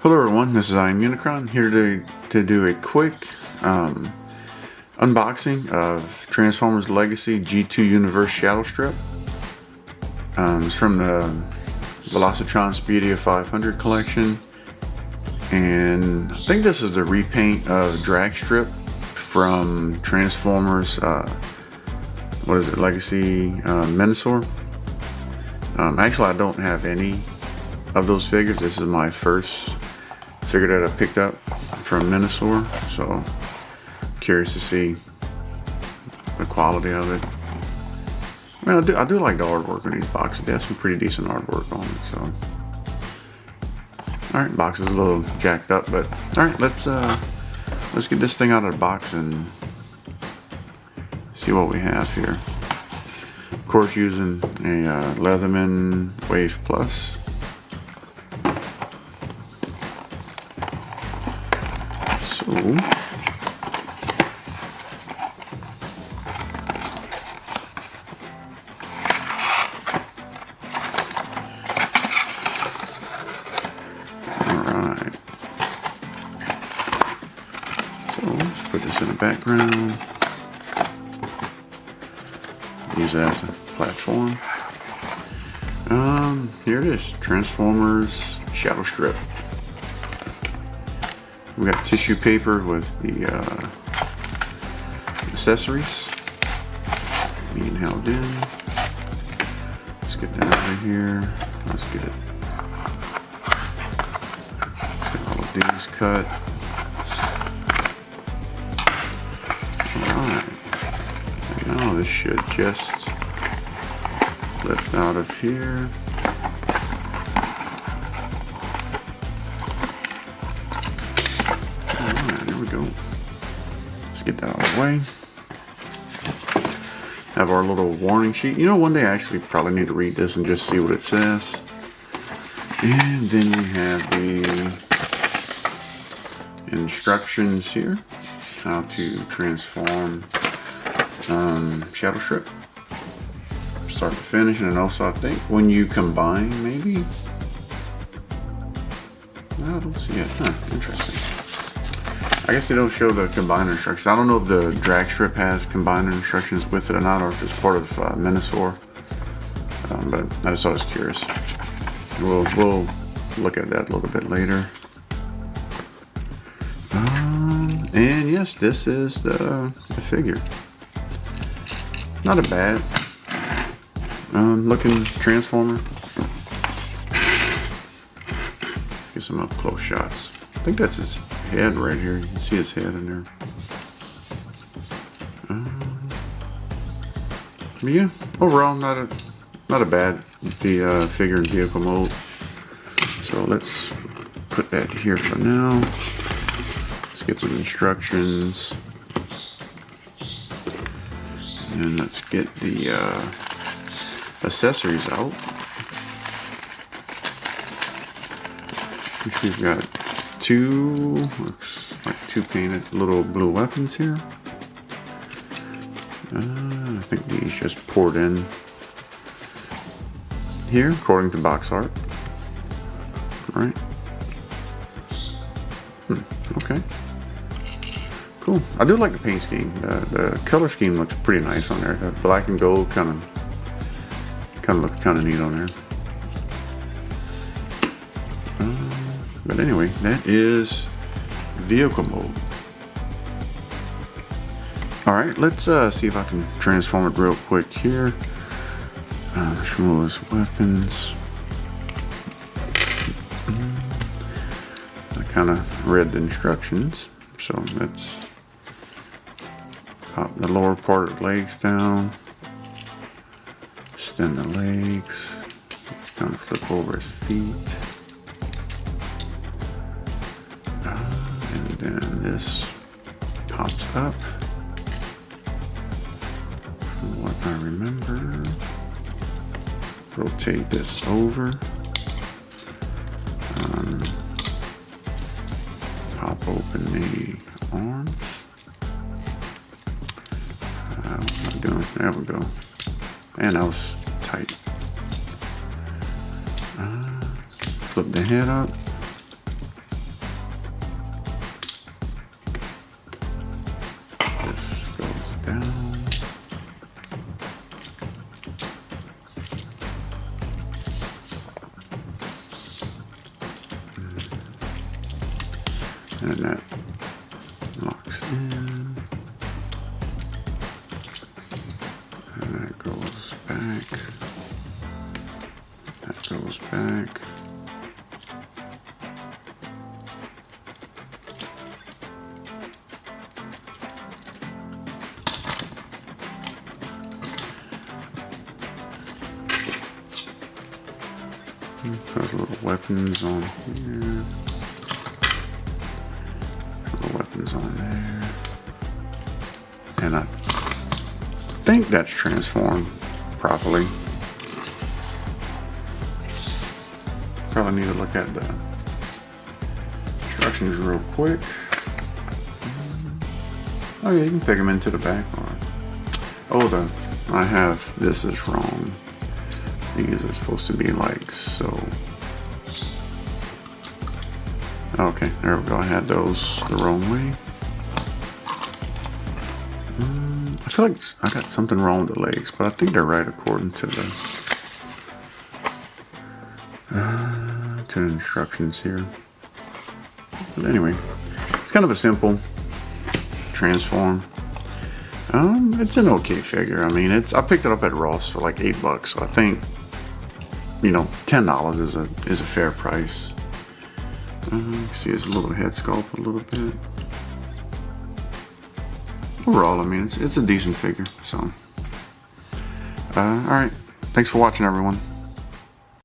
Hello everyone, this is I Am Unicron here to do a quick unboxing of Transformers Legacy G2 Universe Shadowstrip. It's from the Velocitron Speedia 500 collection, and I think this is the repaint of Dragstrip from Transformers, Legacy Menasor. Actually, I don't have any of those figures. This is my first figure that I picked up from Menasor, so curious to see the quality of it. I mean, I do like the artwork on these boxes. They have some pretty decent artwork on it. So, all right, box is a little jacked up, but all right, let's get this thing out of the box and see what we have here. Of course, using a Leatherman Wave Plus. So, alright. So let's put this in the background. Use it as a platform. Here it is, Transformers Shadowstrip. We got tissue paper with the accessories being held in. Let's get that out of here. Let's get all of these cut. Alright. Now this should just lift out of here. Go. Let's get that out of the way. Have our little warning sheet. You know, one day I actually probably need to read this and just see what it says. And then we have the instructions here. How to transform Shadowstrip. Start to finish. And also I think when you combine, maybe? No, I don't see it. Huh, interesting. I guess they don't show the combiner instructions. I don't know if the Dragstrip has combiner instructions with it or not, or if it's part of Menasor. But I just thought I was curious. We'll look at that a little bit later. And yes, this is the figure. Not a bad looking Transformer. Let's get some up close shots. I think that's his head right here. You can see his head in there. But yeah, overall not a bad figure in vehicle mode. So let's put that here for now. Let's get some instructions, and let's get the accessories out, which we've got looks like two painted little blue weapons here. I think these just poured in here according to box art. Right? Okay. Cool. I do like the paint scheme. The color scheme looks pretty nice on there. The black and gold kind of looks kind of neat on there. But anyway, that is vehicle mode. Alright, let's see if I can transform it real quick here. Let's remove his weapons. I kind of read the instructions, so let's pop the lower part of the legs down, extend the legs, just kind of flip over his feet. And then this pops up, from what I remember. Rotate this over, pop open the arms. What am I doing? There we go. And that was tight. Flip the head up. And that locks in. And that goes back. That goes back. Put little weapons on here. Little weapons on there. And I think that's transformed properly. Probably need to look at the instructions real quick. Oh yeah, you can pick them into the back. Oh, I have, this is wrong. These are supposed to be like so. Okay, there we go. I had those the wrong way. I feel like I got something wrong with the legs, but I think they're right according to the instructions here. But anyway, it's kind of a simple transform. It's an okay figure. I mean, I picked it up at Ross for like $8, so I think, you know, $10 is a fair price. You can see his little head sculpt a little bit. Overall, I mean, it's a decent figure. So, all right. Thanks for watching, everyone.